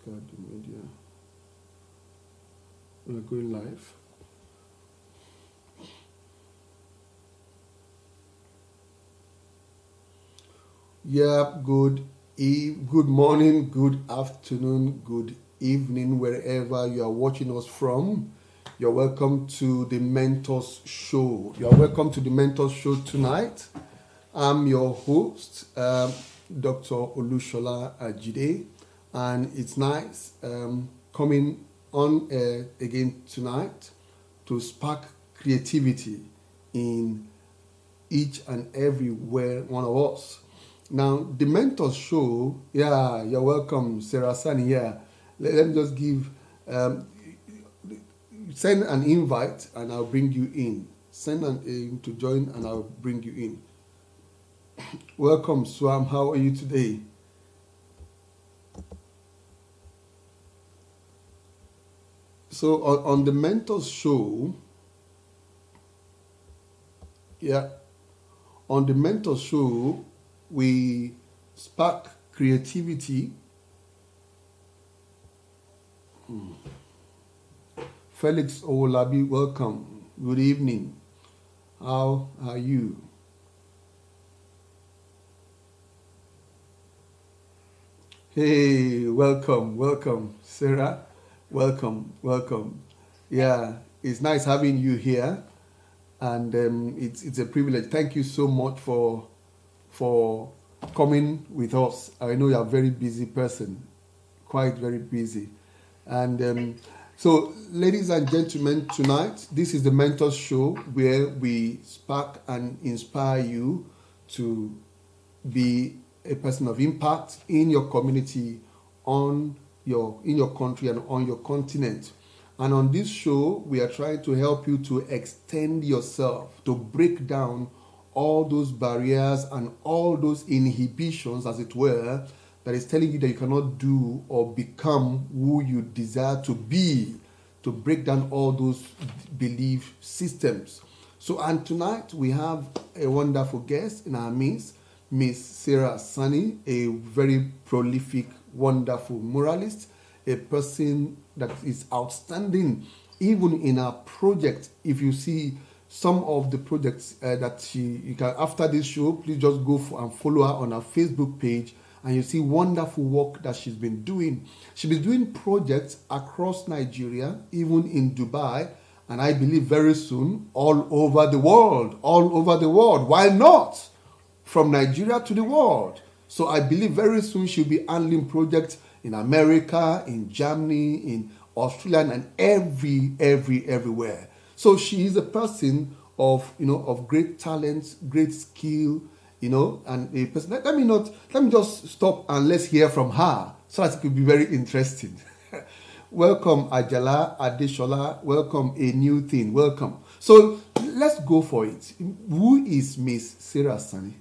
Safeguard the media. We're going live. Yeah, good morning, good afternoon, good evening, wherever you are watching us from. You're welcome to the Mentors Show. You're welcome to the Mentors Show tonight. I'm your host, Dr. Olushola Ajide, and it's nice coming on again tonight to spark creativity in each and every one of us. Now, the Mentors Show, yeah, you're welcome, Sarah Sani. Yeah, let me just give, send an invite and I'll bring you in. Send to join and I'll bring you in. Welcome, Swam. How are you today? So on the Mentors Show, yeah, on the Mentors Show, we spark creativity. Felix Owolabi, welcome. Good evening. How are you? Hey, welcome, Sarah. Welcome. Yeah, it's nice having you here, and it's a privilege. Thank you so much for coming with us. I know you're a very busy person, quite very busy, and so, ladies and gentlemen, tonight this is the Mentors Show where we spark and inspire you to be a person of impact in your community, in your country, and on your continent. And on this show, we are trying to help you to extend yourself, to break down all those barriers and all those inhibitions, as it were, that is telling you that you cannot do or become who you desire to be, to break down all those belief systems. So, and tonight we have a wonderful guest in our midst, Miss Sarah Sani, a very prolific, wonderful moralist, a person that is outstanding even in our project. If you see some of the projects that you can, after this show, please just go and follow her on her Facebook page, and you see wonderful work that she's been doing. She's been doing projects across Nigeria, even in Dubai, and I believe very soon all over the world. Why not? From Nigeria to the world. So I believe very soon she'll be handling projects in America, in Germany, in Australia, and everywhere. So she is a person of great talent, great skill, and a person. Let me just stop and let's hear from her so that it could be very interesting. Welcome, Ajala Adeshola. Welcome, a new thing. Welcome. So let's go for it. Who is Miss Sarah Sani?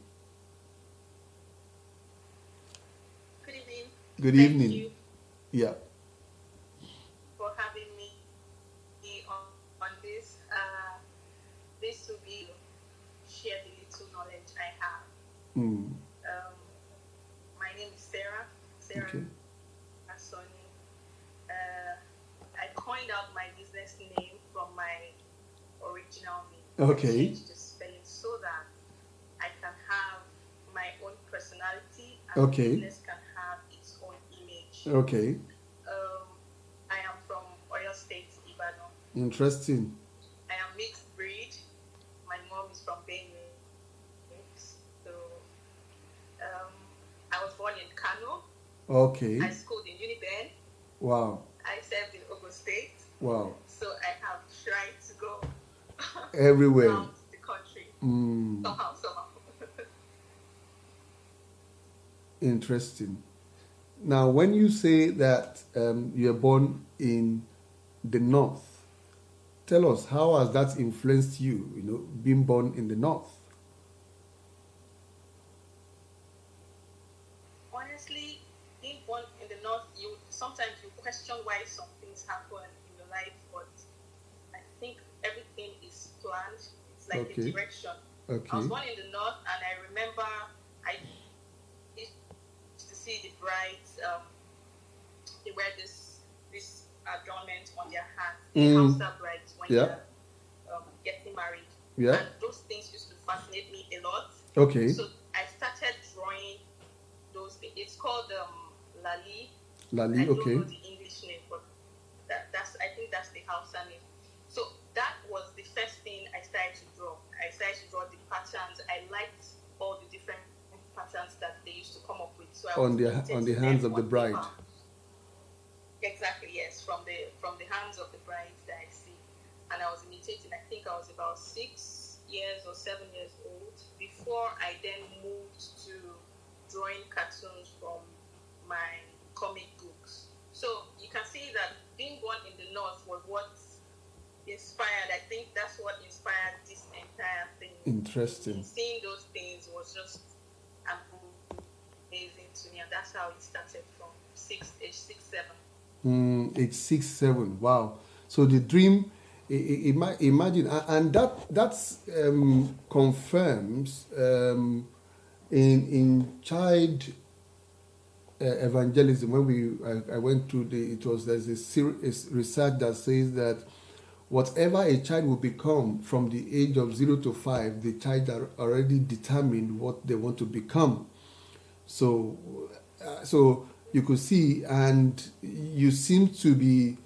Good evening. Thank you. Yeah. For having me on this. This will be share the little knowledge I have. My name is Sarah. Okay. Asoni. I coined out my business name from my original name. Okay. I changed the spelling so that I can have my own personality and Okay. the business can have its own image. Okay. I am from Oyo State, Ibadan. Interesting. I am mixed breed. My mom is from Benue. So I was born in Kano. Okay. I schooled in Uniben. Wow. I served in Ogo State. Wow. So I have tried to go Everywhere. around the country. Somehow. Interesting. Now, when you say that you're born in the north, tell us, how has that influenced you, being born in the north? Honestly, being born in the north, sometimes you question why some things happen in your life, but I think everything is planned. It's like the direction. Okay. I was born in the north, and I remember I used to see the brides. They wear their hands, the Mm. Hausa brides when Yeah. they're getting married. Yeah. And those things used to fascinate me a lot. Okay. So I started drawing those things. It's called Lali. Lali. I don't Okay. know the English name, but I think that's the Hausa name. So that was the first thing I started to draw. I started to draw the patterns. I liked all the different patterns that they used to come up with. So I On was the hands of the on bride. paper. Exactly, yes, from the hands of the brides that I see. And I was imitating, I think I was about 6 years or 7 years old before I then moved to drawing cartoons from my comic books. So you can see that being born in the North was what inspired, I think that's what inspired this entire thing. Interesting. Seeing those things was just amazing to me, and that's how it started from age 6, 7. Age 6, 7. Wow. So the dream, imagine, and that's confirms in child evangelism. When I went through there's a research that says that whatever a child will become from the age of 0 to 5, the child are already determined what they want to become. So, so you could see, and you seem to be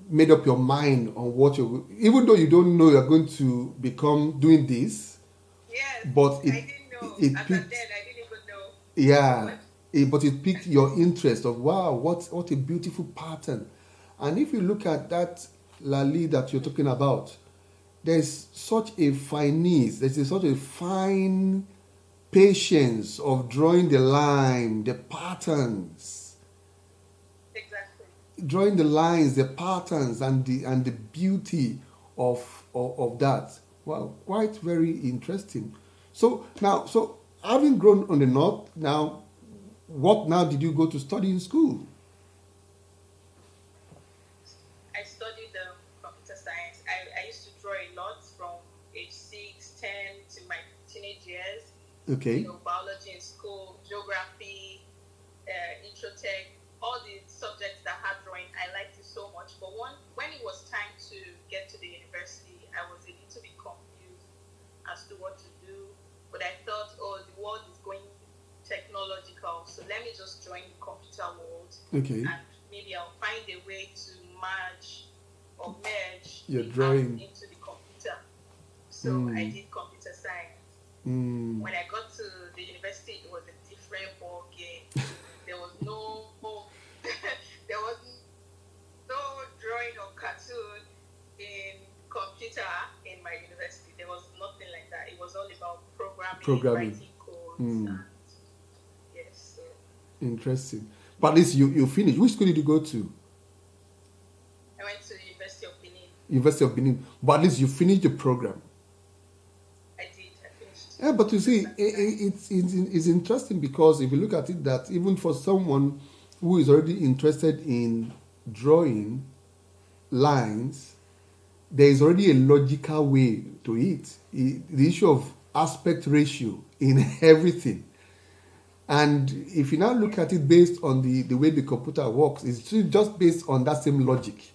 made up your mind on what you're, even though you don't know you're going to become doing this. Yes, But I didn't know. it As piqued, a dad, I didn't even know. yeah, but it piqued your interest of, wow, what a beautiful pattern. And if you look at that Lali that you're talking about, there's such a fineness, such a fine patience of drawing the line, the patterns, Exactly. drawing the lines, the patterns, and the beauty of that. Wow, quite very interesting. So now, so having grown on the north, now what now did you go to study in school? I studied computer science. I used to draw a lot from age 6, 10 to my teenage years. Okay. Biology in school, geography, intro tech, all the subjects that had drawing. I liked it so much. But when it was time to get to the university, I was a little bit confused as to what to do. But I thought, oh, the world is going technological, so let me just join the computer world. Okay. And maybe I'll find a way to merge your the drawing into the computer. So I did computer science. When I got to the university, it was a different ball game. There was no there was no drawing or cartoon in computer in my university. There was nothing like that. It was all about programming. Writing codes. And yes. So. Interesting. But at least you finished. Which school did you go to? I went to the University of Benin. University of Benin. But at least you finished the program. I did. I finished. Yeah, but you see, it's interesting because if you look at it, that even for someone who is already interested in drawing lines, there is already a logical way to it. The issue of aspect ratio in everything. And if you now look at it based on the way the computer works, it's just based on that same logic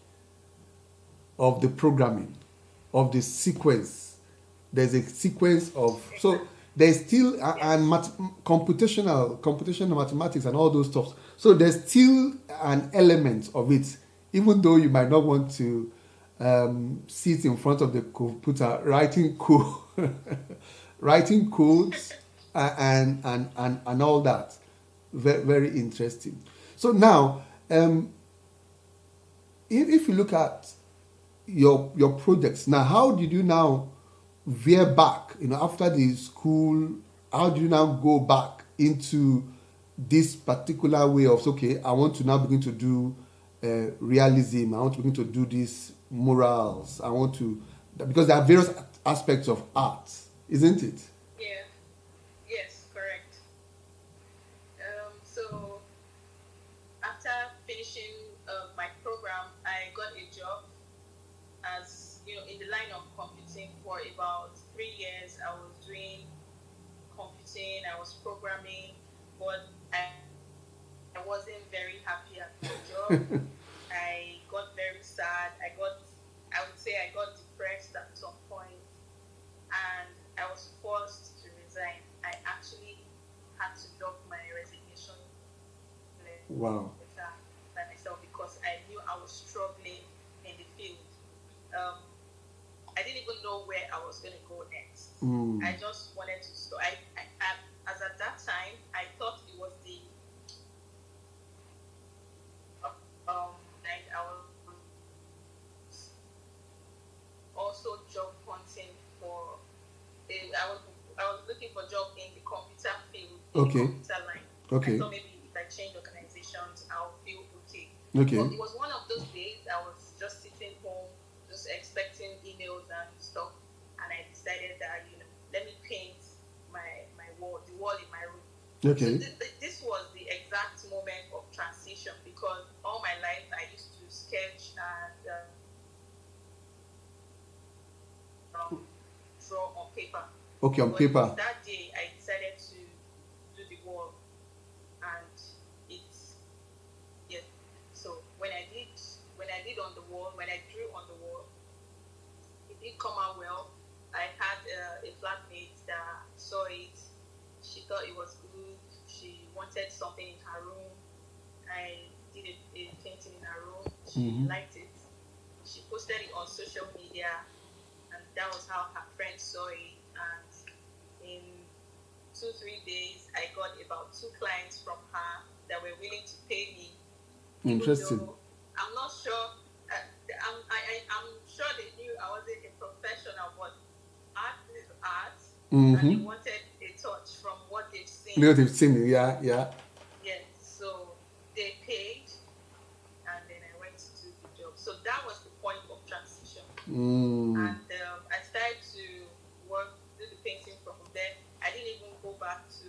of the programming, of the sequence. There's a sequence of, so there's still computational mathematics and all those stuff. So there's still an element of it, even though you might not want to sit in front of the computer writing code, writing codes and all that. Very, very interesting. So now, if you look at your projects now, how did you now veer back? After the school, how do you now go back into this particular way of, okay, I want to now begin to do realism. I want to begin to do these morals. I want to, because there are various aspects of art, isn't it? Yeah. Yes, correct. So after finishing my program, I got a job as in the line of computing for about 3 years. I was doing computing, I was programming, but I wasn't very happy at the job. I Wow. with her by myself because I knew I was struggling in the field. Um, I didn't even know where I was going to go next. I just wanted to start. As at that time, I thought it was the like I was also job hunting for. I was looking for job in the computer field, in the Okay. computer line. I Okay. thought maybe if I change organizations, I'll feel okay. Okay. But it was one of those days I was just sitting home, just expecting emails and stuff, and I decided that let me paint my wall, the wall in my room. Okay. So this was the exact moment of transition because all my life I used to sketch and draw on paper. Okay, on But paper. that day I decided to do the wall, and it's yeah. So when I did on the wall, when I drew on the wall, it did come out well. I had a flatmate that saw it. She thought it was good. She wanted something in her room. I did a painting in her room. She liked it. She posted it on social media, and that was how her friends saw it. And in 2-3 days, I got about 2 clients from her that were willing to pay me. Interesting. I'm not sure. I'm sure they knew I wasn't a professional, but art is art, and they wanted a touch from what they've seen. Yeah. Yes, so they paid, and then I went to do the job. So that was the point of transition. And I started to do the painting from there. I didn't even go back to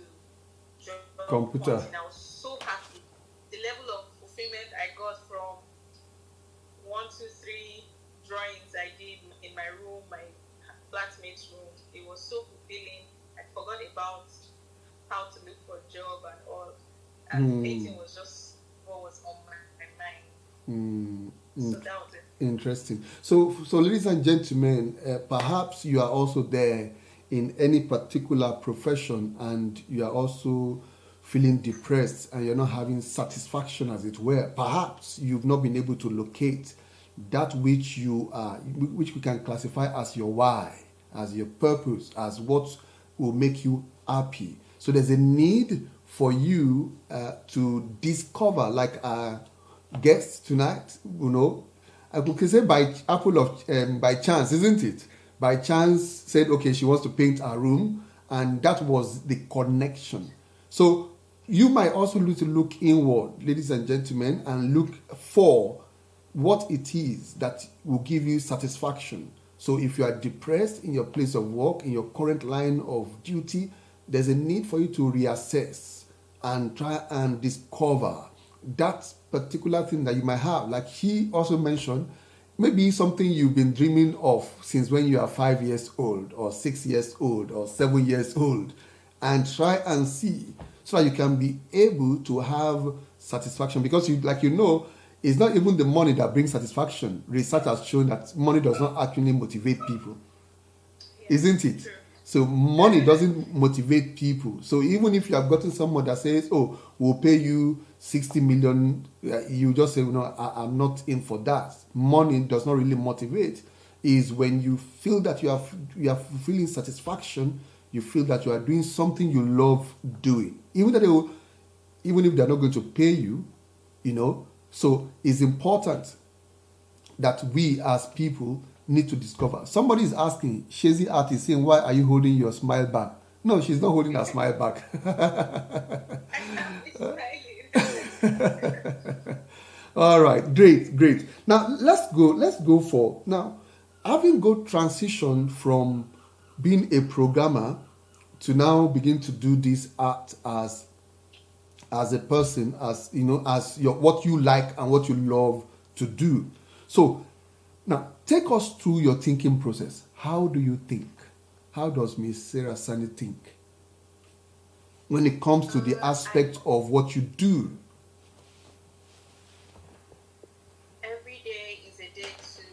job Computer. hunting. I was so happy. The level of fulfillment I got from 1, 2, 3 drawings I did in my room, my flatmate's room, it was so fulfilling. I forgot about how to look for a job and all. And painting was just what was on my mind. So that was it. Interesting. So ladies and gentlemen, perhaps you are also there in any particular profession and you are also feeling depressed and you're not having satisfaction, as it were. Perhaps you've not been able to locate that which which we can classify as your why, as your purpose, as what will make you happy. So there's a need for you to discover, like our guest tonight, I could say by chance, isn't it? By chance said, okay, she wants to paint her room, and that was the connection. So you might also need to look inward, ladies and gentlemen, and look for what it is that will give you satisfaction. So if you are depressed in your place of work, in your current line of duty, there's a need for you to reassess and try and discover that particular thing that you might have. Like he also mentioned, maybe something you've been dreaming of since when you are 5 years old or 6 years old or 7 years old, and try and see so that you can be able to have satisfaction. Because it's not even the money that brings satisfaction. Research has shown that money does not actually motivate people. Yes, isn't it? True. So money doesn't motivate people. So even if you have gotten someone that says, oh, we'll pay you 60 million, you just say, no, I'm not in for that. Money does not really motivate. Is when you feel that you are feeling satisfaction, you feel that you are doing something you love doing. Even if they're not going to pay you, so it's important that we as people need to discover. Somebody is asking, Shezi Art is saying, why are you holding your smile back? No, she's not holding her smile back. All right, great. Now let's go for now. Having go transition from being a programmer to now begin to do this art as a person, as what you like and what you love to do. So now take us through your thinking process. How do you think? How does Miss Sarah Sani think when it comes to the aspect of what you do? Every day is a day to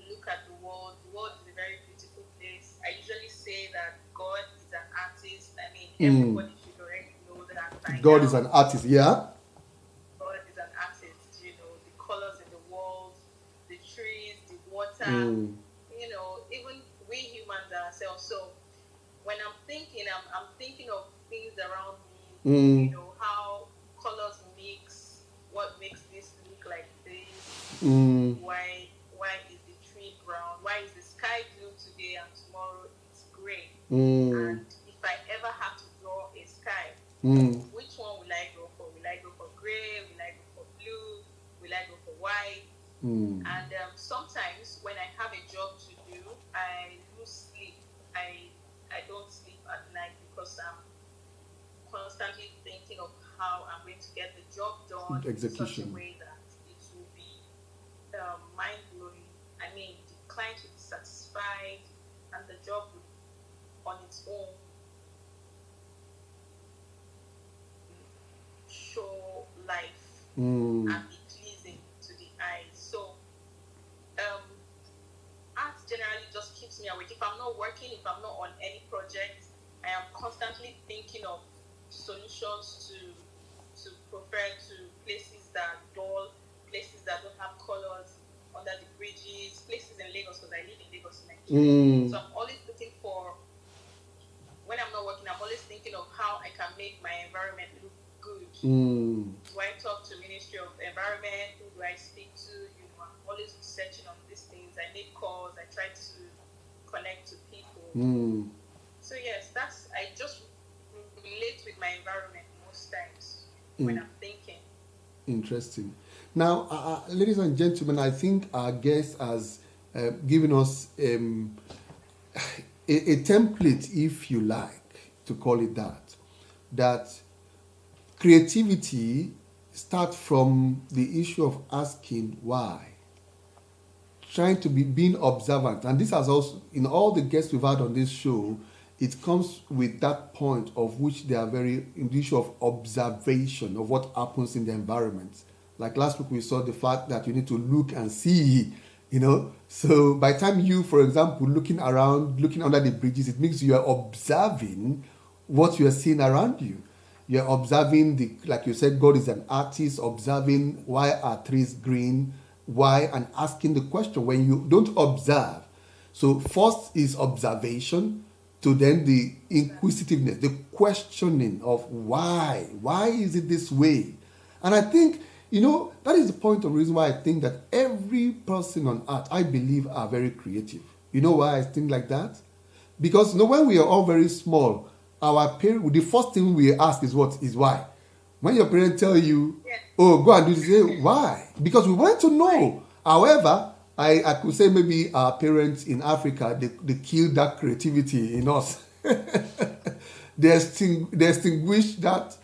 look at the world. The world is a very beautiful place. I usually say that God is an artist. I mean, everybody should already know that find God is out. an artist, yeah. God is an artist, the colors in the walls, the trees, the water, Mm. even we humans ourselves. So when I'm thinking, I'm thinking of things around me, Mm. how colors mix, what makes this look like this, Mm. why is the tree brown, why is the sky blue today and tomorrow it's gray? Mm. And if I ever have to draw a sky, Mm. which one will I go for? Will I go for gray? Will I go for blue? Will I go for white? Mm. And sometimes when I have a job to do, I lose sleep. I don't sleep at night because I'm constantly thinking of how I'm going to get the job done in such a Execution. way that it will be mind blowing. I mean, the client will be satisfied, and the job will, on its own, show life Mm. and be pleasing to the eyes. So, art generally just keeps me awake. If I'm not working, if I'm not on any project, I am constantly thinking of solutions to prefer to places that are dull, places that don't have colors, under the bridges, places in Lagos, because I live in Lagos, Nigeria. Mm. So I'm always looking for, when I'm not working, I'm always thinking of how I can make my environment look good. Mm. Do I talk to Ministry of Environment? Who do I speak to? I'm always researching on these things. I make calls. I try to connect to people. Mm. So yes, I just relate with my environment most times when I'm thinking. Interesting. Now, ladies and gentlemen, I think our guest has given us a template, if you like, to call it that. That creativity starts from the issue of asking why, trying to be being observant, and this has also in all the guests we've had on this show, it comes with that point of which they are very in the issue of observation of what happens in the environment. Like last week we saw the fact that you need to look and see, so by the time you, for example, looking around, looking under the bridges, it means you are observing what you are seeing around you. You're observing like you said, God is an artist, observing why are trees green, why, and asking the question when you don't observe. So first is observation, to then the inquisitiveness, the questioning of why. Why is it this way? And I think, that is the point of reason why I think that every person on earth, I believe, are very creative. You know why I think like that? Because when we are all very small, our parents, the first thing we ask is what? Is why. When your parents tell you, oh, go and do this, say, why? Because we want to know. However, I could say maybe our parents in Africa, they killed that creativity in us. They extinguish that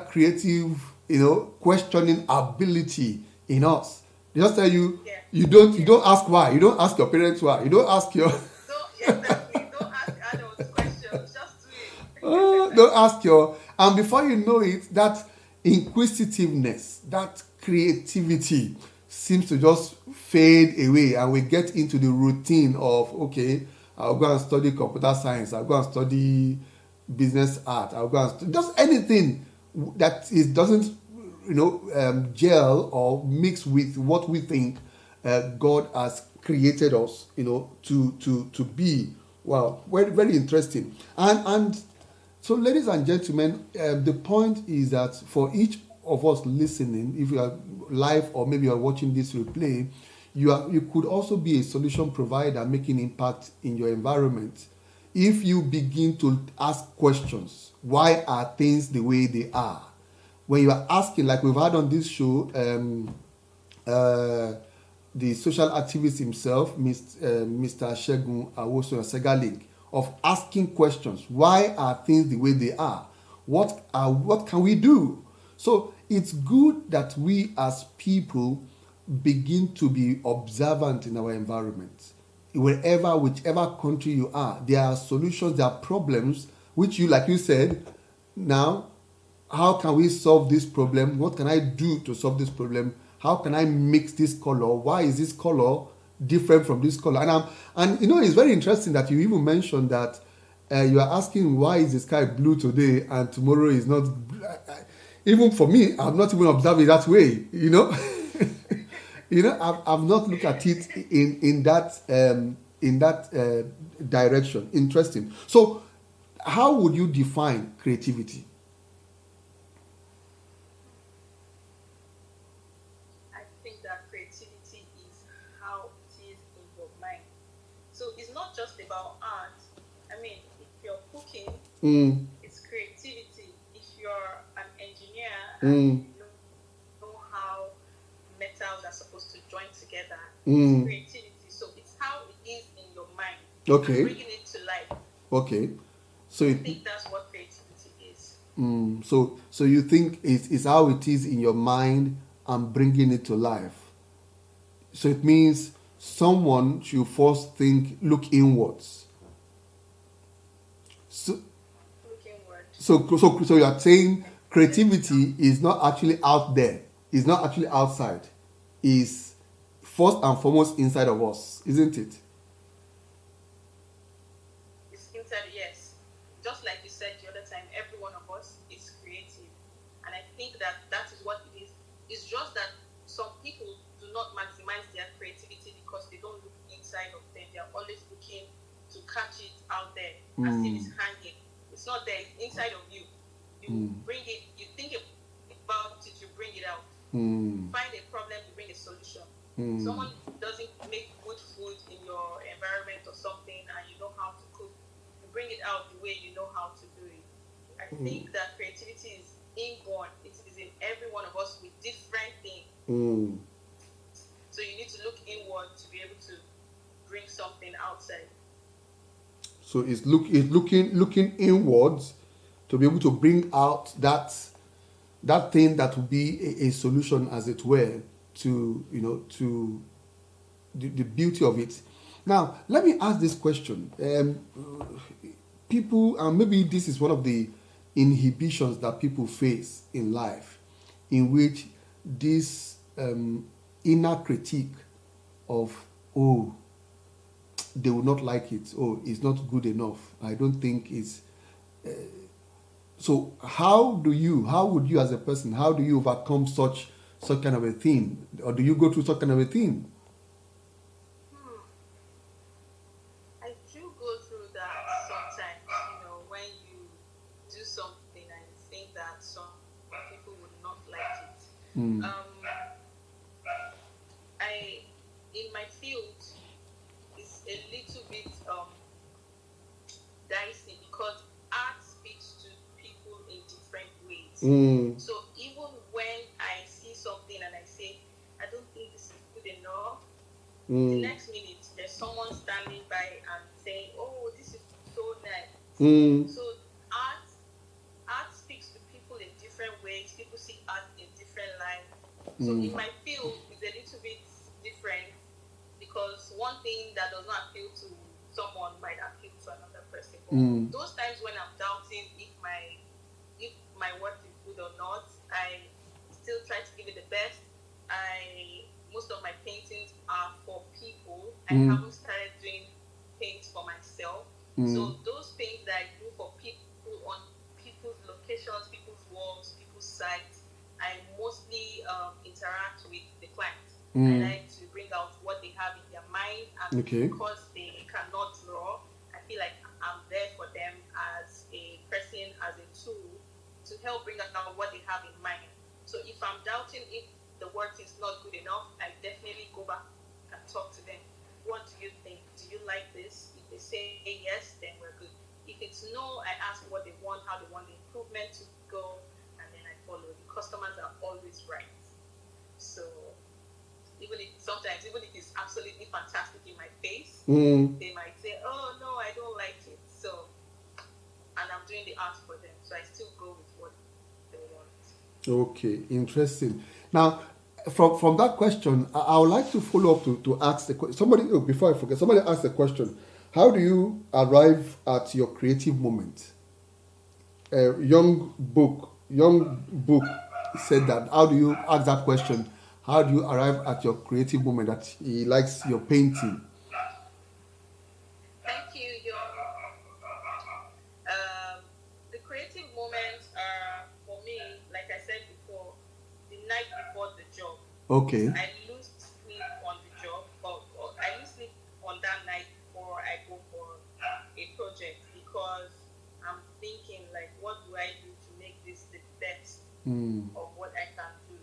creative, questioning ability in us. They just tell you, you don't ask why. You don't ask your parents why. You don't ask your Exactly. Don't ask adults questions. Just do it. don't ask and before you know it, that inquisitiveness, that creativity seems to just fade away, and we get into the routine of, okay, I'll go and study computer science, I'll go and study business art, I'll go and just anything that doesn't gel or mix with what we think God has created us to be. Wow, very, very interesting. And so, ladies and gentlemen, the point is that for each of us listening, if you are live or maybe you are watching this replay, you could also be a solution provider making impact in your environment. If you begin to ask questions, why are things the way they are? When you are asking, like we've had on this show, the social activist himself, Mr. Shegun Awoso Segalink, of asking questions. Why are things the way they are? What can we do? So it's good that we as people begin to be observant in our environment. Whichever country you are, there are solutions, there are problems which you, like you said, now, how can we solve this problem? What can I do to solve this problem? How can I mix this color? Why is this color different from this color? And it's very interesting that you even mentioned that you are asking why is the sky blue today and tomorrow is not. Even for me, I've not even observed it that way. I've not looked at it in that direction. Interesting. So, how would you define creativity? I think that creativity is how it is in your mind. So it's not just about art. I mean, if you're cooking, it's creativity. If you're an engineer and you know how metals are supposed to join together, it's creativity. So it's how it is in your mind. Okay. Bringing it to life. Okay. So I think that's what creativity is. So you think it's how it is in your mind and bringing it to life. So it means someone should first look inwards. So you are saying creativity is not actually out there. It's not actually outside. It's first and foremost inside of us, isn't it? It's inside, yes. Just like you said the other time, every one of us is creative. And I think that is what it is. It's just that some people do not maximize their creativity because they don't look inside of them. They're always looking to catch it out there as if it's hanging. It's not there, it's inside of you. You bring it, you think about it, you bring it out. Find a problem, you bring a solution. Someone doesn't make good food in your environment or something and you know how to cook, you bring it out the way you know how to do it. I think that creativity is inborn. It is in every one of us with different things. So you need to look inward to be able to bring something outside. So it's looking inwards to be able to bring out that thing that will be a solution, as it were, to to the beauty of it. Now, let me ask this question. People, and maybe this is one of the inhibitions that people face in life, in which this inner critique of, oh, they will not like it, oh, it's not good enough, I don't think it's... So how would you as a person, how do you overcome such kind of a thing? Or do you go through such kind of a thing? I do go through that sometimes, when you do something and you think that some people would not like it. In my field, it's a little bit dicey because art speaks to people in different ways. So even when I see something and I say, I don't think this is good enough, the next minute there's someone standing by and saying, oh, this is so nice. So art speaks to people in different ways. People see art in different light. So in my field, it's a little bit different because one thing that does not appeal to someone might appeal to another person. But those times when I'm doubting if my work is good or not, I still try to give it the best. Most of my paintings are for people. I haven't started doing paints for myself. So those paints that I do for people on people's locations, people's walls, people's sites, I mostly interact with the clients. I like to bring out what they have in their mind, and because they cannot draw, I feel like I'm there for them as a person, as a tool to help bring out what they have in mind. So if I'm doubting if the work is not good enough, I definitely go back and talk to them. What do you think? Do you like this? If they say yes, then we're good. If it's no, I ask what they want, how they want the improvement to go, and then I follow. The customers are always right. So even if it's absolutely fantastic in my face, they might say, oh no, I don't like it. So, and I'm doing the art for them, so I still go with what they want. Okay, interesting. Now, from that question, I would like to follow up to ask the question. Before I forget, somebody asked the question: how do you arrive at your creative moment? Young book said that. How do you ask that question? How do you arrive at your creative moment that he likes your painting? Thank you, Young. Okay. I lose sleep on the job, or I lose sleep on that night before I go for a project, because I'm thinking like, what do I do to make this the best of what I can do?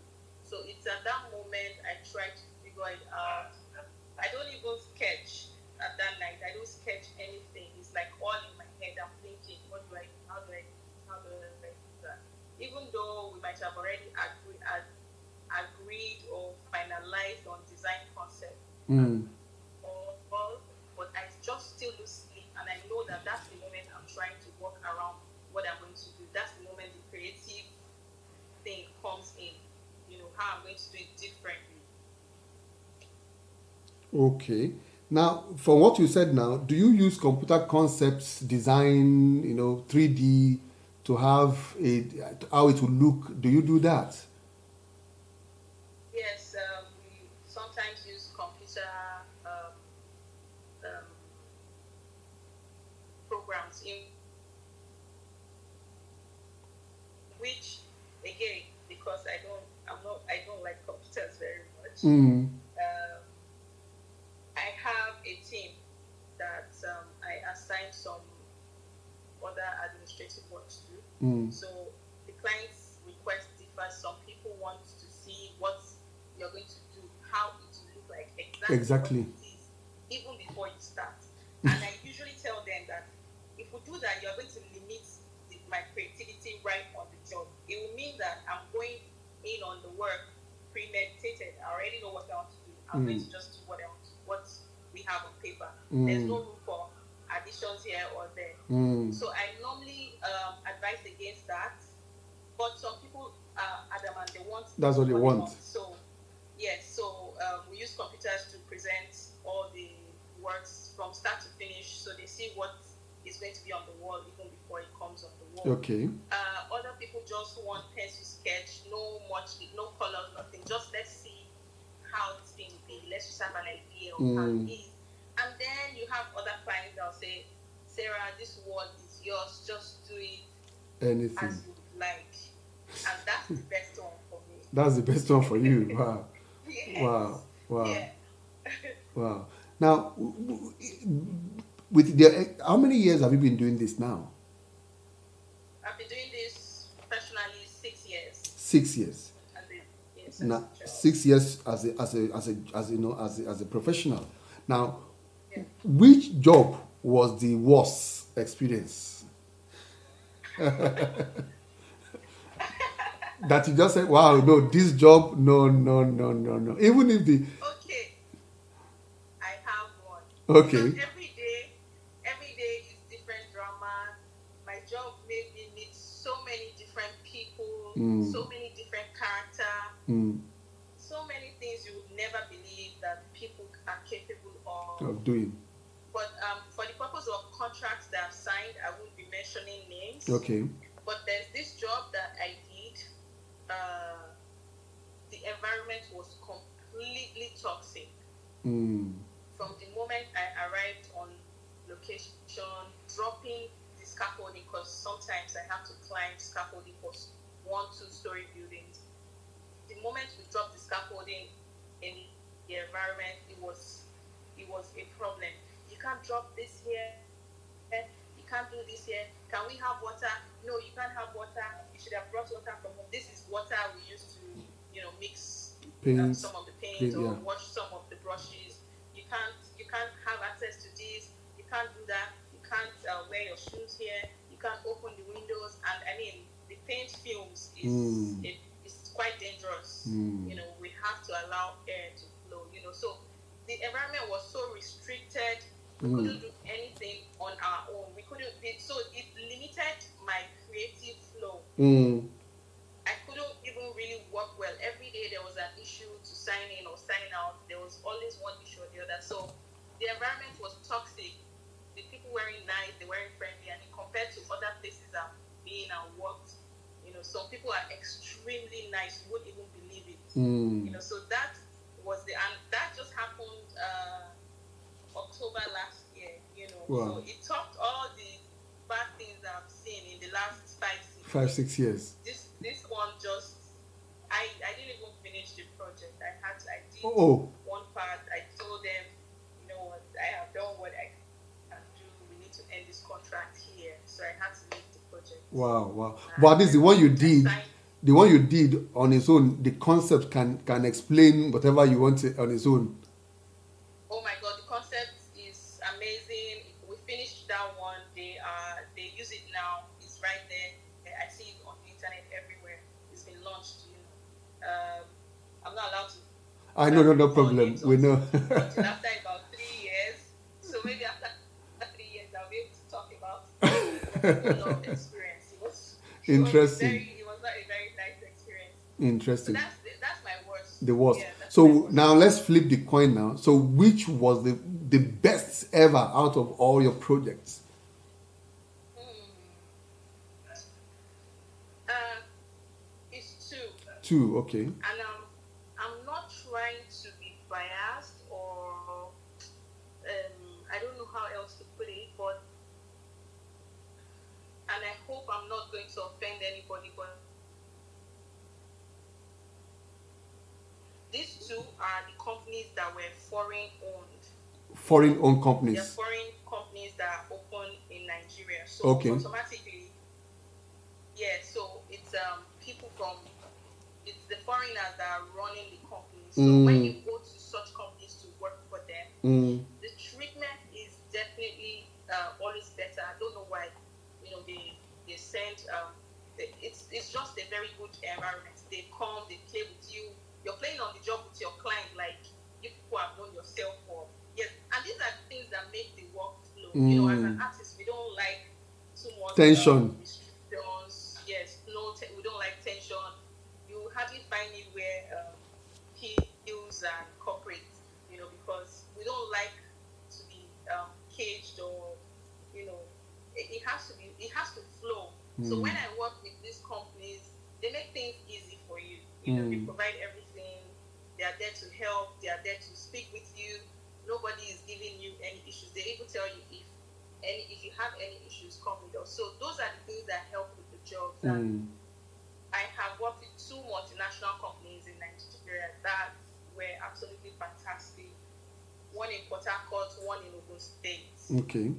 So it's at that moment I try to figure it out. I don't even sketch at that night. I don't sketch anything. It's like all in my head. I'm thinking, what do I do? How do I do this? How do I do that? Even though we might have already agreed or finalized on design concept, or but I just still lose sleep, and I know that that's the moment I'm trying to work around what I'm going to do. That's the moment the creative thing comes in. How I'm going to do it differently. Okay. Now, from what you said now, do you use computer concepts, design, 3D to have how it will look? Do you do that? Yes, we sometimes use computer um, programs in which, again, because I don't like computers very much. I have a team that I assign some other administrative work to. So the client's request differs. Some people want to see what you're going to do, how it will look like, exactly. What it is, even before you start. And I usually tell them that if we do that, you're going to limit my creativity right on the job. It will mean that I'm going in on the work premeditated. I already know what I want to do. I'm going to just do what we have on paper. There's no room for additions here or there. So I normally advise against that. But some people are adamant, they want. That's what they want. So yes, so we use computers to present all the works from start to finish, so they see what is going to be on the wall even before it comes on the wall. Okay. Other people just want pencil sketch, no colors, nothing. Just let's see how it's going to be. Let's just have an idea of how it is. And then you have other clients that will say, Sarah, this wall is yours. Just do it anything as you would like. And that's the best one for me. That's the best one for you. Wow. Yes. Wow. Yeah. Wow. Now, how many years have you been doing this now? I've been doing this professionally 6 years. 6 years. Yes, now, 6 years as a professional. Now, yeah. Which job was the worst experience? That you just said, wow, no, this job, no. Even if the... Okay, I have one. Okay. Because every day is different drama. My job made me meet so many different people, so many different characters, so many things you would never believe that people are capable of doing. But for the purpose of contracts that I've signed, I won't be mentioning names. Okay. But there's this job that I did. The environment was completely toxic. From the moment I arrived on location, dropping the scaffolding, because sometimes I have to climb scaffolding for 1-2-story buildings. The moment we dropped the scaffolding in the environment, it was a problem. You can't drop this here. You can't do this here. Can we have water? No, you can't have water. You should have brought water from home. This is water we used to, mix some of the paint or wash some of the brushes. You can't have access to this. You can't do that. You can't wear your shoes here. You can't open the windows. And I mean, the paint fumes is quite dangerous. We have to allow air to flow. So the environment was so restricted. We couldn't do anything on our own. We couldn't. So it limited my creative flow. I couldn't even really work well. Every day there was an issue to sign in or sign out. There was always one issue or the other. So the environment was toxic. The people weren't nice. They weren't friendly. And compared to other places I've been and worked, some people are extremely nice. You wouldn't even believe it. So that was and that just happened October last year. Wow. So it topped all the bad things I've seen in the last 5-6 years. This one just I didn't even finish the project. I did Oh, one part. I told them, you know what, I have done what I can do. We need to end this contract here. So I had to leave the project. wow, wow. But at And least the one you I did, signed. the one you did on its own, the concept can explain whatever you want to, on its own. Oh my God, the concept is amazing. We finished that one. They use it now. It's right there. I see it on the internet everywhere. It's been launched. I'm not allowed to I know, no, no recall problem. names We know. until after about 3 years. So maybe after 3 years, I'll be able to talk about it. But people love the experience. Interesting. It was not a very nice experience. So Interesting. that's my worst. The worst. Yeah, that's my So worst. now let's flip the coin now. So which was the best ever out of all your projects? It's two. Two, okay. And I'm not trying to be biased or I don't know how else to put it, but and I hope I'm not going to offend anybody, but these two are the companies that were foreign owned. Foreign owned They're companies. foreign companies that are open in Nigeria. So Okay. automatically, yeah, so it's people from it's the foreigners that are running the companies. So when you go to such companies to work for them, the treatment is definitely always better. I don't know why, they send it's just a very good environment. They come, they play with you. You're playing on the job with your client, like you people have known yourself for yes. And these are the things that make the work flow. As an artist, we don't like too much Tension. restrictions. Yes, we don't like tension. You hardly find it where pills and corporates, because we don't like to be caged or, it has to flow. So when I work with these companies, they make things easy for you. They provide everything. They are there to help. They are there to speak with you. Nobody is giving you any issues. They even tell you if you have any issues, come with us. So those are the things that help with the jobs. And I have worked with two multinational companies in Nigeria that were absolutely fantastic. One in Port Harcourt, one in Ogun State. Okay. And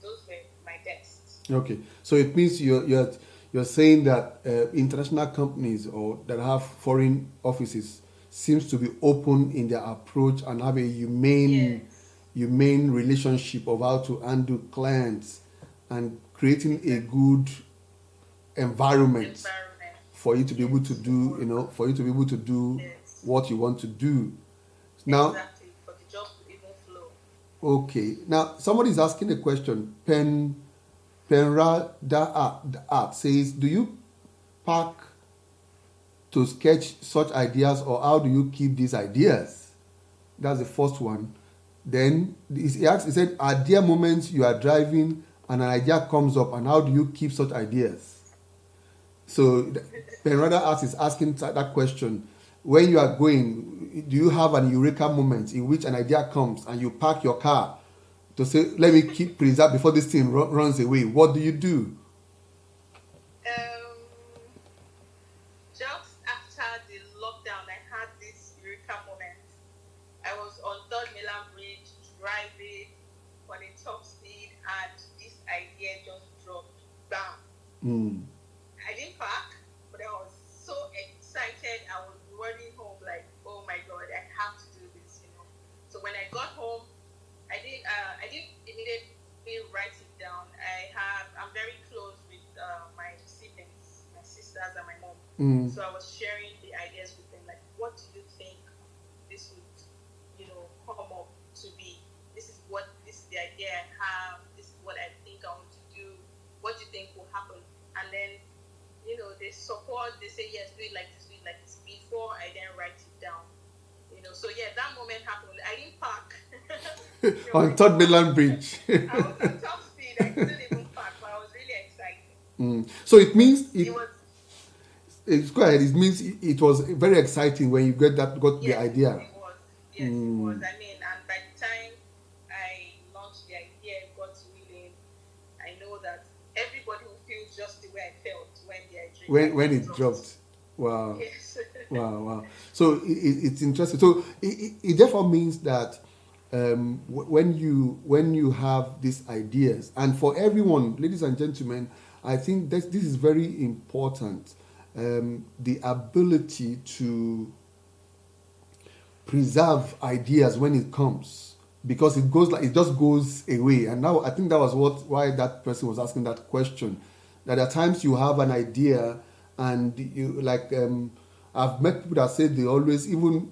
those were my best. Okay. So it means you're saying that international companies or that have foreign offices seems to be open in their approach and have a humane relationship of how to handle clients and creating a good environment for you to be able to do, for you to be able to do what you want to do. Now, exactly, for the job to even flow. Okay. Now, somebody is asking a question. Penrada Art says, do you pack to sketch such ideas or how do you keep these ideas? That's the first one. Then he said, are there moments you are driving and an idea comes up and how do you keep such ideas? So Penrada Art is asking that question. When you are going, do you have an eureka moment in which an idea comes and you park your car to say, let me keep preserve before this thing runs away? What do you do? Just after the lockdown, I had this eureka moment. I was on Third Milan Bridge driving on a top speed, and this idea just dropped. Bam! I didn't park, but I was so excited. I was running home like, oh my God, I have to do this. So when I got home, I didn't immediately write it down. I'm very close with my siblings, my sisters and my mom. So I was sharing the ideas with them, like, what do you think this would, come up to be? This is the idea I have. This is what I think I want to do. What do you think will happen? And then, they support. They say yes, do it like this, before I then write it down. So yeah, that moment happened. I didn't park On Third Milan Bridge. I was on top speed. I couldn't even park, but I was really excited. So it means it was. Go ahead. It means it was very exciting when you got the idea. It was. Yes, it was. I mean, and by the time I launched the idea, got willing, I know that everybody will feel just the way I felt when the idea when it dropped. Wow. Yes. Wow, wow. So it's interesting. So it therefore means that when you have these ideas, and for everyone, ladies and gentlemen, I think that this is very important. The ability to preserve ideas when it comes, because it just goes away. And now I think that was why that person was asking that question, that at times you have an idea and you like I've met people that say they always, even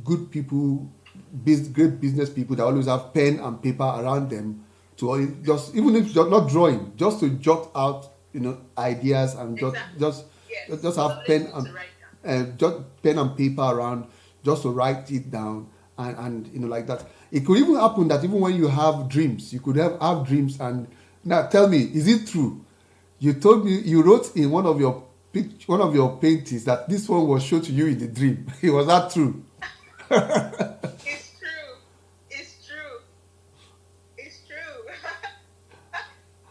good people, great business people, that always have pen and paper around them to just, even if you're not drawing, just to jot out ideas, and Exactly. just Yes. just It's have always pen good to and write down. just pen and paper around, just to write it down, and like that. It could even happen that even when you have dreams, you could have dreams. And now tell me, is it true? You told me you wrote in one of your paintings that this one was shown to you in the dream. Was that true? It's true. It's true. It's true.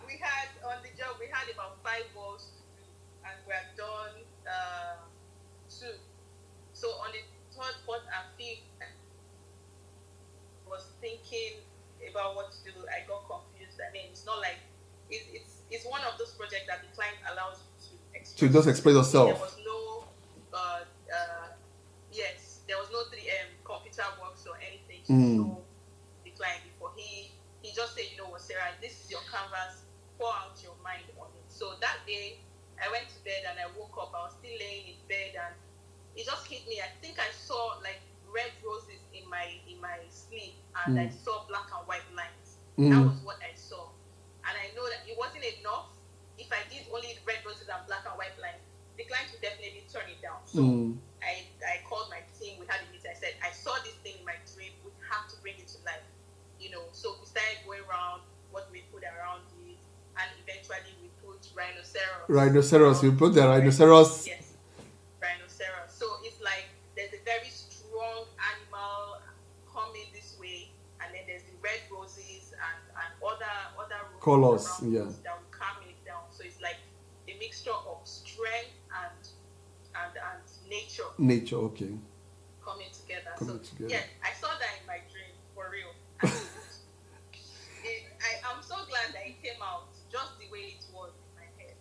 We had on the job, we had about 5 walls to do, and we're done 2. So on the third, fourth, and fifth, I was thinking about what to do. I got confused. I mean, it's not like it's one of those projects that the client allows you to To express just express yourself. There yourself. was no yes, there was no 3M computer works or anything to show the client before. He just said, what, Sarah, this is your canvas, pour out your mind on it. So that day I went to bed and I woke up, I was still laying in bed, and it just hit me. I think I saw like red roses in my sleep, and I saw black and white lines. That was what I saw. And I know that it wasn't enough. If I did only red roses and black and white lines, the client would definitely turn it down. So I called my team, we had a meeting, I said, I saw this thing in my dream, we have to bring it to life. So we started going around what we put around it, and eventually we put rhinoceros. Rhinoceros, you put the rhinoceros. Yes, rhinoceros. So it's like there's a very strong animal coming this way, and then there's the red roses and other roses Colors, around yeah. that will calm it down. So it's like a mixture of strength and nature Nature, okay. coming together. Coming So together. yeah, I saw that in my dream for real. I'm so glad that it came out just the way it was in my head.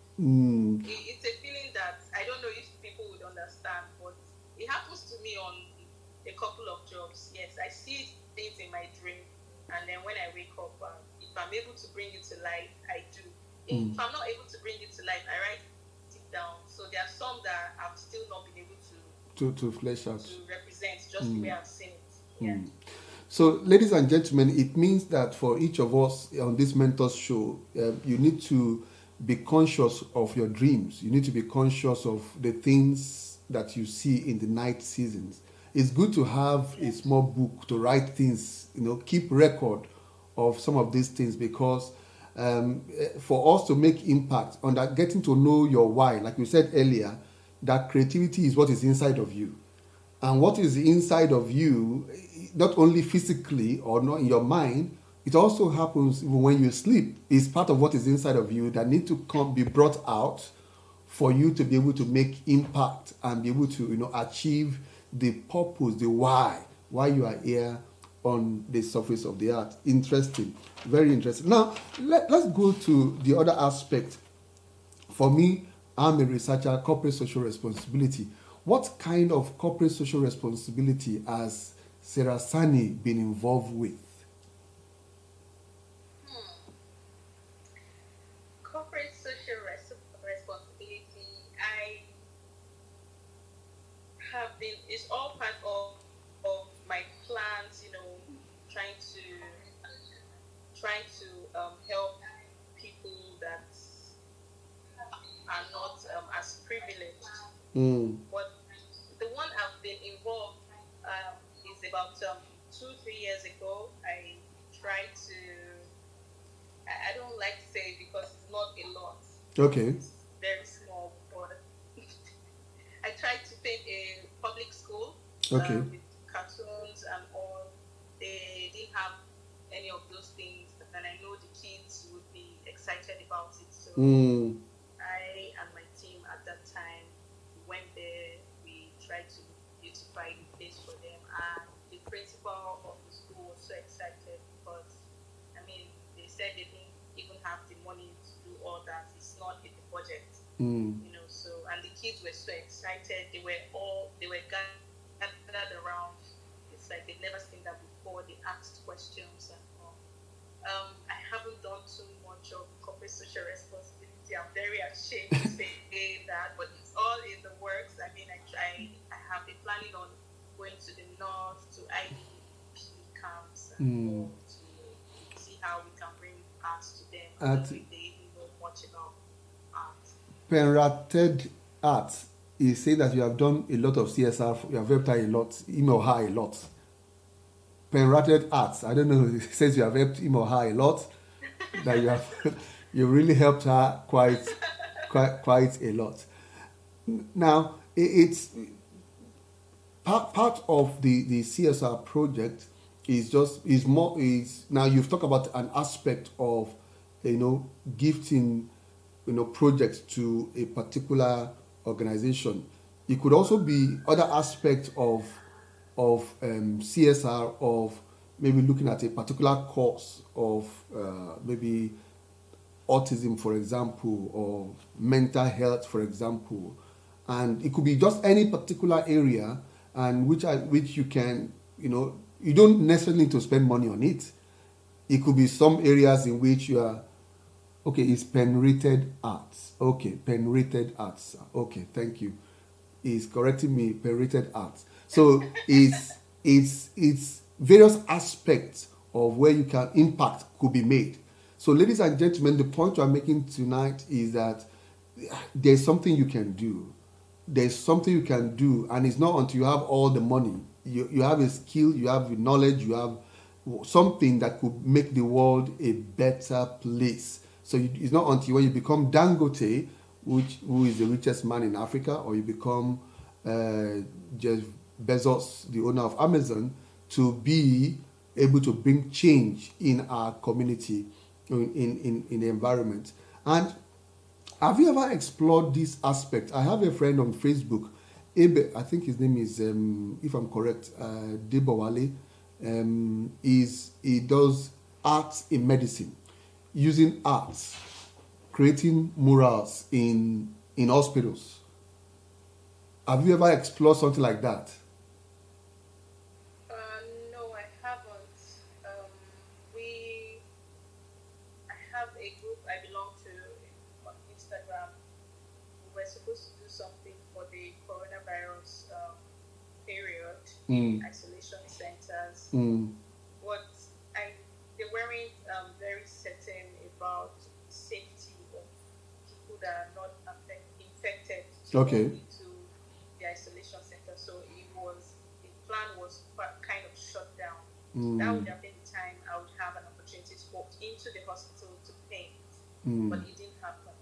It's a feeling that I don't know if people would understand, but it happens to me on a couple of jobs. Yes, I see things in my dream, and then when I wake up, if I'm able to bring it to life, I do. If I'm not able to bring it to life, I write it down. So there are some that I've still not been able to flesh out, to represent just the way I've seen it. Yeah. So, ladies and gentlemen, it means that for each of us on this Mentors show, you need to be conscious of your dreams. You need to be conscious of the things that you see in the night seasons. It's good to have a small book to write things, keep record of some of these things, because for us to make impact on that, getting to know your why, like we said earlier, that creativity is what is inside of you. And what is inside of you, not only physically or not in your mind, it also happens even when you sleep. It's part of what is inside of you that need to be brought out for you to be able to make impact and be able to achieve the purpose, the why you are here on the surface of the earth. Interesting, very interesting. Now let's go to the other aspect. For me, I'm a researcher, corporate social responsibility. What kind of corporate social responsibility has Sarah Sani been involved with? Corporate social responsibility, I have been, it's all part of my plans, trying to help people that are not as privileged. But the one I've been involved is about 2-3 years ago. I tried to, I don't like to say it because it's not a lot. Okay. It's very small, but I tried to paint a public school with cartoons and all. They didn't have any of those things, and I know the kids would be excited about it. So I and my team at that time went there. provide a place for them. And the principal of the school was so excited because, I mean, they said they didn't even have the money to do all that. It's not in the budget, you know. So, and the kids were so excited. They were gathered around. It's like they've never seen that before. They asked questions and all. I haven't done too much of corporate social responsibility. I'm very ashamed to say that, but it's all in the works. I mean, I have been planning on going to the north to IDP camps and all to see how we can bring art to them. I don't think they even know much about art. Penrated Art is saying that you have done a lot of CSR, you have helped her a lot, him or her a lot. Penrated Arts, I don't know, it says you have helped him or her a lot, that you have you really helped her quite a lot. Now, it's part of the CSR project is now you've talked about an aspect of, gifting, projects to a particular organization. It could also be other aspects of CSR, of maybe looking at a particular cause of maybe autism, for example, or mental health, for example, and it could be just any particular area, and which you can, you don't necessarily need to spend money on it. It could be some areas in which you are, okay, it's pen-rated arts. Okay, pen-rated arts. Okay, thank you. He's correcting me, pen-rated arts. So it's various aspects of where you can impact could be made. So, ladies and gentlemen, the point I'm making tonight is that there's something you can do. There's something you can do, and it's not until you have all the money. You have a skill, you have knowledge, you have something that could make the world a better place. So it's not until when you become Dangote, who is the richest man in Africa, or you become Jeff Bezos, the owner of Amazon, to be able to bring change in our community, in the environment. And have you ever explored this aspect? I have a friend on Facebook, Ebe, I think his name is, if I'm correct, Debowale. He does arts in medicine, using arts, creating murals in hospitals. Have you ever explored something like that? No, I haven't. I have a group I belong to on Instagram. We were supposed to do something for the coronavirus period in isolation centers, but they weren't very certain about safety of people that are not infected to go into the isolation center. So the plan was kind of shut down. That would have been the time I would have an opportunity to walk into the hospital to paint, but it didn't happen.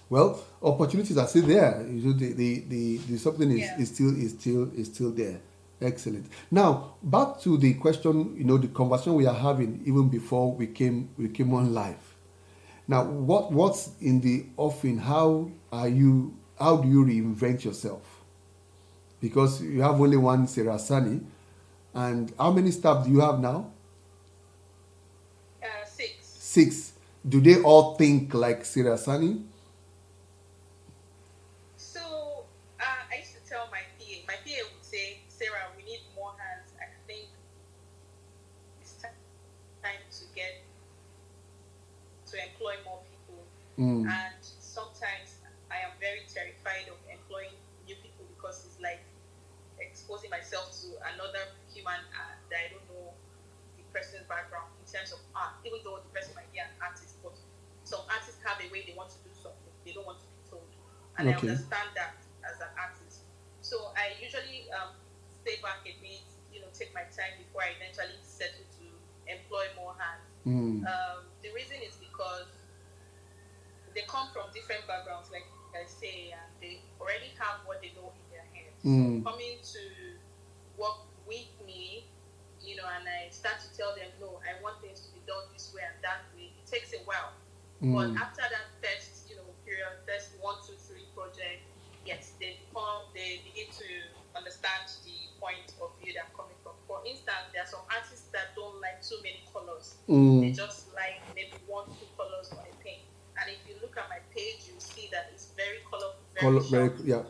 Well, opportunities are still there. The something is still there. Excellent. Now, back to the question, the conversation we are having even before we came on live. Now, what's in the offing? How do you reinvent yourself? Because you have only one Sarah Sani, and how many staff do you have now? 6. 6. Do they all think like Sarah Sani? So I used to tell my PA. My PA would say, "Sarah, we need more hands. I think it's time to employ more people." And sometimes I am very terrified of employing new people because it's like exposing myself to another human that I don't know the person's background in terms of art, even though the person might be an artist. But some artists have a way they want to do something. They don't want to be told. And I understand that as an artist. So I usually stay back a bit, take my time before I eventually settle to employ more hands. The reason is because they come from different backgrounds, like I say, and they already have what they know in their heads. So coming to work with me, and I start to tell them, no, I want things to be done this way and that way. It takes a while. But after that first, period, first 1, 2, 3 project, yes, they begin to understand the point of view that I'm coming from. For instance, there are some artists that don't like too many colors. They just like maybe 1-2 colors on a paint. And if you look at my page, you see that it's very colorful, very sharp. Yeah.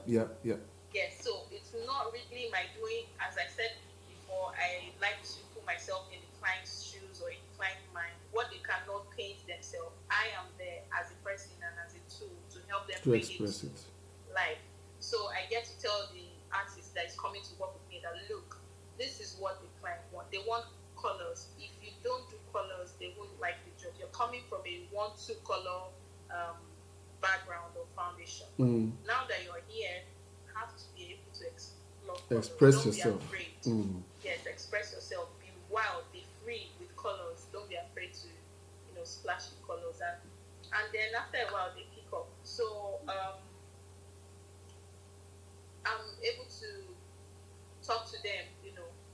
Yes, so it's not really my doing. As I said before, I like to put myself in the client's shoes or in the client's mind. What they cannot paint themselves, I am there as a person and as a tool to help them To bring express it it. to life. So I get to tell the artist that is coming to work with me that, look, this is what the client want. They want colors. If you don't do colors, they won't like the job. You're coming from a 1-2 color background or foundation. Now that you're here, you have to be able to explore colors. Express Don't yourself. be afraid. Yes, express yourself. Be wild. Be free with colors. Don't be afraid to, splash with colors. And then after a while, they pick up. So I'm able to talk to them,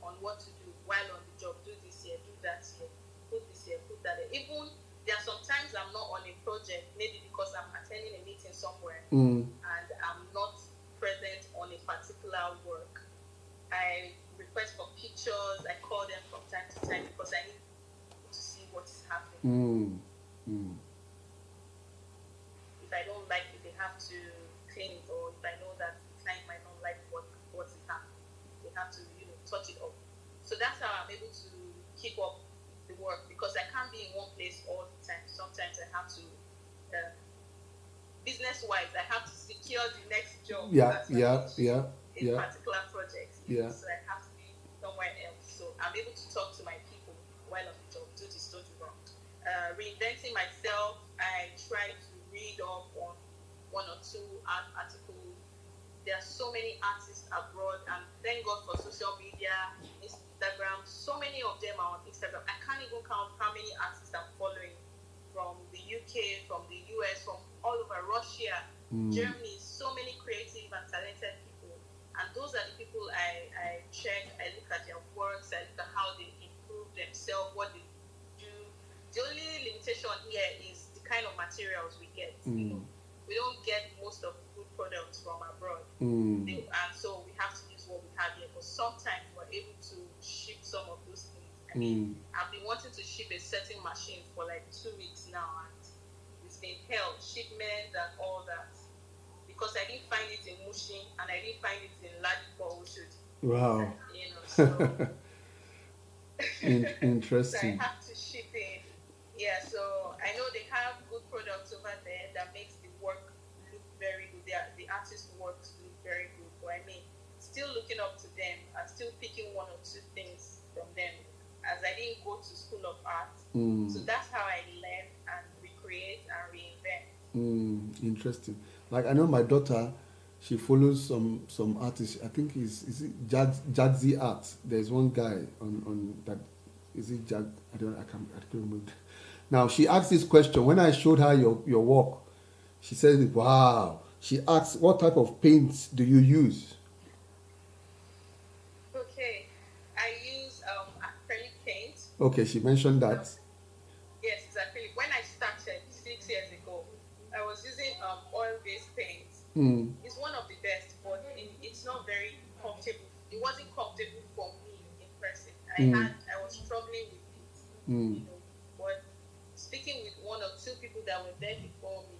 on what to do while on the job. Do this here, do that here, put this here, put that there. Even there are sometimes I'm not on a project, maybe because I'm attending a meeting somewhere and I'm not present on a particular work. I request for pictures, I call them from time to time because I need to see what is happening. If I don't like it, they have to clean it, or if I know that the client might not like what is happening, they have to, touch it up. So that's how I'm able to keep up the work, because I can't be in one place all the time. Sometimes I have to, business-wise, I have to secure the next job. Yeah. A particular project. So I have to be somewhere else. So I'm able to talk to my people while on the job. Do this, don't do wrong. Reinventing myself, I try to read up on 1 or 2 art articles. There are so many artists abroad, and thank God for social media, Instagram. So many of them are on Instagram. I can't even count how many artists I'm following from the UK, from the US, from all over Russia, Germany. So many creative and talented people. And those are the people I check. I look at their works. I look at how they improve themselves, what they do. The only limitation here is the kind of materials we get. We don't get most of the good products from abroad. And so we have to use what we have here. But sometimes we're able to ship some of those things. I mean, I've been wanting to ship a certain machine for like 2 weeks now, and it's been held, shipment and all that. Because I didn't find it in Mushin and I didn't find it in Ladipo Oshud. Wow. So interesting. So I have to ship it. Yeah, so I know they have good products over there that makes the work look very good. The artist works look very good. But I mean, still looking up to them and still picking 1 or 2 things from them, as I didn't go to school of art. So that's how I learn and recreate and reinvent. Interesting. Like I know my daughter, she follows some artists. I think is it Jadzi Art. There's one guy on that. Is it Jad? I can't remember. Now she asked this question when I showed her your work. She said, "Wow." She asked, "What type of paints do you use?" Okay, I use acrylic paint. Okay, she mentioned that. Yes, it's acrylic. When I started 6 years ago, I was using oil-based paint. It's one of the best, but it's not very comfortable. It wasn't comfortable for me in person. I was struggling with it, But speaking with 1 or 2 people that were there before me,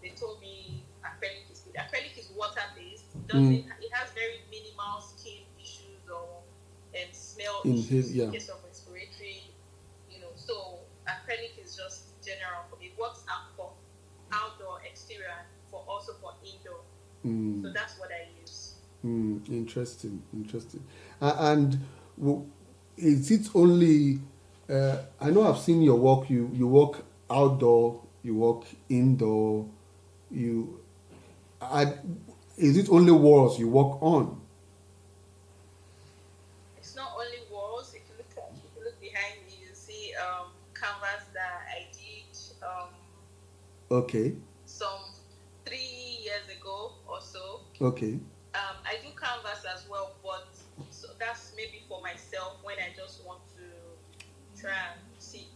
they told me acrylic is good. Acrylic is water-based. It has very minimal skin issues or smell issues in case of respiratory. So acrylic is just general. It works out for outdoor, exterior, also for indoor. So that's what I use. Interesting. And is it only? I know I've seen your work. You work outdoor. You work indoor. Is it only walls you work on? It's not only walls. If you look behind me, you see canvas that I did. Okay. Some 3 years ago or so. Okay. I do canvas as well, but so that's maybe for myself when I just want to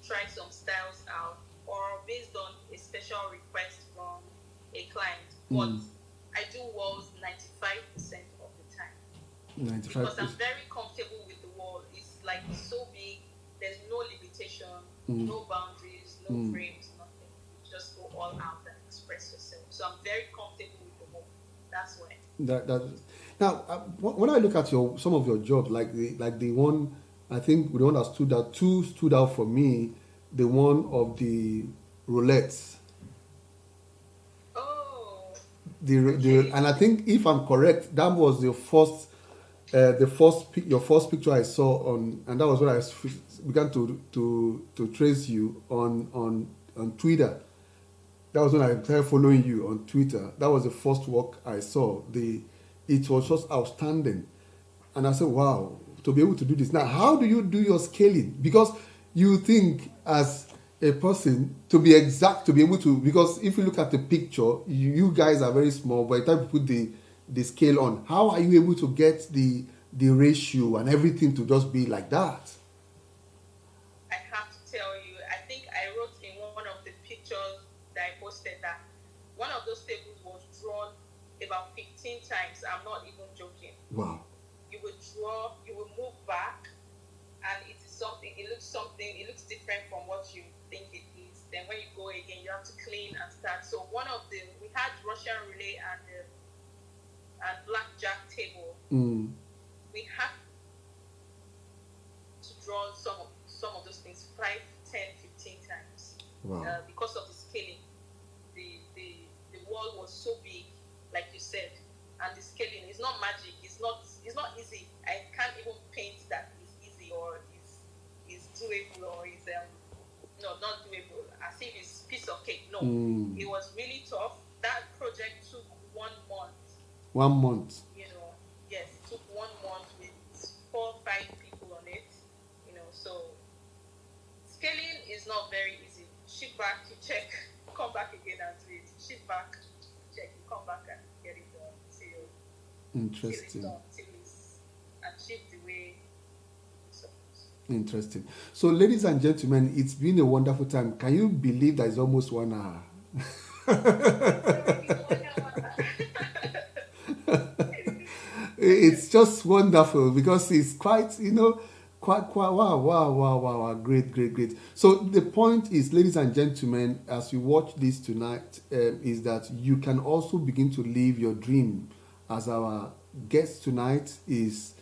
try some styles out, or based on a special request from a client. But I do walls 95% of the time. 95 because I'm percent. very comfortable with the wall. It's like so big. There's no limitation, Mm. no boundaries, no frames, nothing. You just go all out and express yourself. So I'm very comfortable with the wall. That's why. That now when I look at your some of your jobs, like the one, I think the one that stood out for me, the one of the roulettes. Oh, The okay. and I think if I'm correct, that was your first picture I saw on, and that was when I began to trace you on Twitter. That was when I started following you on Twitter. That was the first work I saw. It was just outstanding, and I said, "Wow, to be able to do this." Now, how do you do your scaling? Because you think as a person to be exact, to be able to, because if you look at the picture, you guys are very small. By the time you put the scale on, how are you able to get the ratio and everything to just be like that? I have to tell you, I think I wrote in one of the pictures that I posted that one of those tables was drawn about 15 times. I'm not even joking. Wow. You would draw, you would move back, and it is something, it looks different from what you think it is. Then when you go again, you have to clean and start. So we had Russian roulette and blackjack table. Mm. We had to draw some of those things 5, 10, 15 times. Wow. Because of the scaling. The wall was so big, like you said, and the scaling is not magic. It's not easy. I can't even paint that is easy or is doable or is no, not doable. As if it's piece of cake. No, It was really tough. That project took 1 month. 1 month. Yes, it took 1 month with 4, 5 people on it. So scaling is not very easy. Ship back, you check, come back again and do it. Ship back, check, you come back and get it done till it's Interesting. done, till it's achieved the way it's supposed. Interesting. So, ladies and gentlemen, it's been a wonderful time. Can you believe that it's almost 1 hour? It's just wonderful because it's quite, wow, great. So the point is, ladies and gentlemen, as you watch this tonight, is that you can also begin to live your dream. As our guest tonight is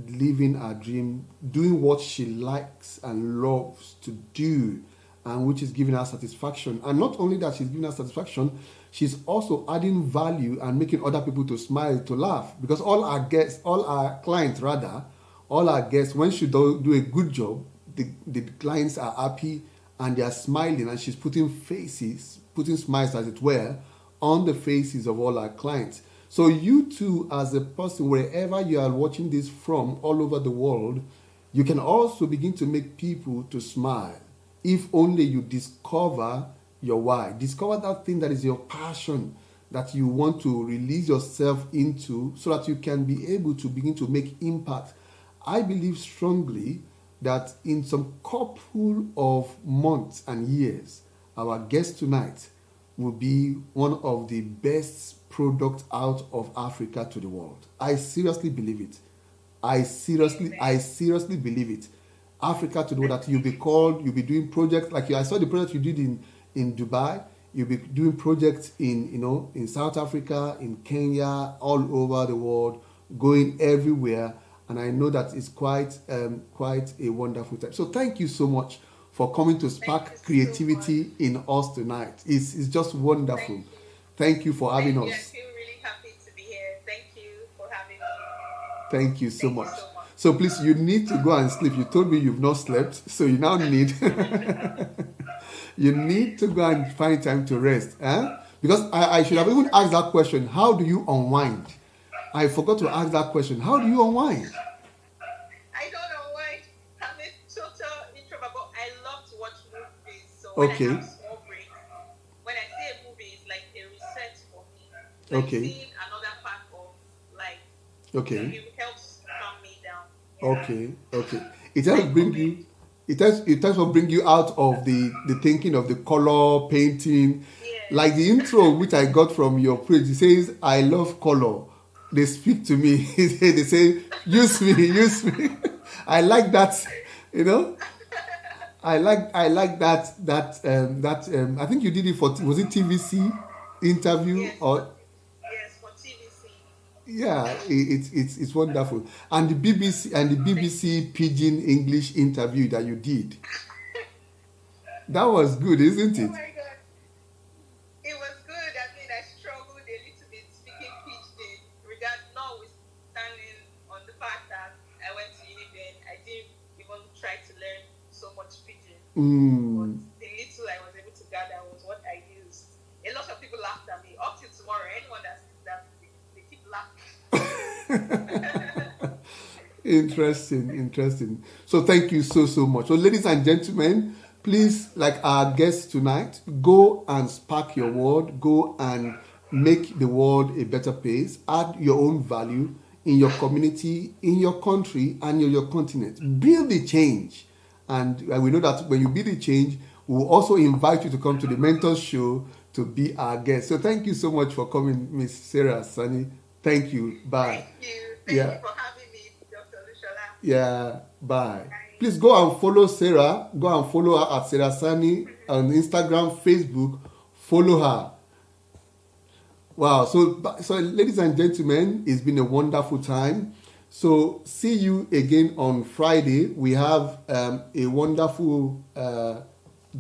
living her dream, doing what she likes and loves to do, and which is giving her satisfaction. And not only that, she's giving her satisfaction, she's also adding value and making other people to smile, to laugh. Because all our clients, when she do a good job, the clients are happy and they are smiling, and she's putting smiles, as it were, on the faces of all our clients. So you too, as a person, wherever you are watching this from, all over the world, you can also begin to make people to smile. If only you discover your why. Discover that thing that is your passion, that you want to release yourself into, so that you can be able to begin to make impact. I believe strongly that in some couple of months and years, our guest tonight will be one of the best products out of Africa to the world. I seriously believe it. I seriously believe it. Africa to know that you'll be doing projects like I saw the project you did in Dubai. You'll be doing projects in South Africa, in Kenya, all over the world, going everywhere. And I know that it's quite a wonderful time. So thank you so much for coming to spark creativity so in us tonight. It's just wonderful. Thank you for having us. I feel really happy to be here. Thank you for having me. Thank you so much. So please, you need to go and sleep. You told me you've not slept, so you now need you need to go and find time to rest. Because I should have even asked that question. How do you unwind? I forgot to ask that question. How do you unwind? I don't unwind. I'm a total introvert, but I love to watch movies. So when I have small breaks, when I see a movie, it's like a reset for me. Like seeing another part of life. It helps calm me down. Okay. It helps bring you. It helps bring you out of the thinking of the color painting. Yes. Like the intro which I got from your page, it says, "I love color." they speak to me. They say, use me, use me. I like that, you know. I like that. I think you did it for, was it TVC interview Yes, or for TVC. yeah, it's wonderful. And the BBC Pidgin English interview that you did, that was good, isn't Oh it? my God. It was good. I mean, I struggled a little bit speaking pidgin, notwithstanding on the fact that I went to uni then. I didn't even try to learn so much pidgin. But Mm. the little I was able to gather was what I used. A lot of people laughed at me. Up till tomorrow, anyone that sees that, they keep laughing. Interesting, interesting. So thank you so much. So ladies and gentlemen, please, like our guest tonight, go and spark your world, go and make the world a better place, add your own value in your community, in your country, and in your continent. Build the change. And we know that when you build the change, we will also invite you to come to the Mentors Show to be our guest. So thank you so much for coming, Miss Sarah Sunny. Thank you. Bye. Thank you. Thank Yeah. you for having me, Dr. Lushola. Yeah, bye. Bye. Please go and follow Sarah. Go and follow her at Sarah Sani on Instagram, Facebook. Follow her. Wow. So ladies and gentlemen, it's been a wonderful time. So see you again on Friday. We have a wonderful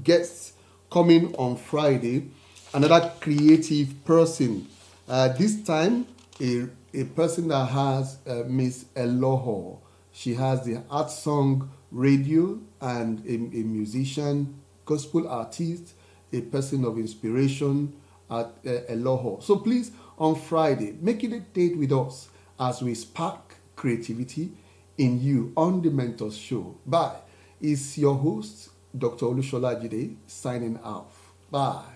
guest coming on Friday. Another creative person. This time, a person that has Miss Eloho. She has the art song radio and a musician, gospel artist, a person of inspiration at Eloho. So please, on Friday, make it a date with us as we spark creativity in you on the Mentors Show. Bye. It's your host, Dr. Olushola Jide, signing off. Bye.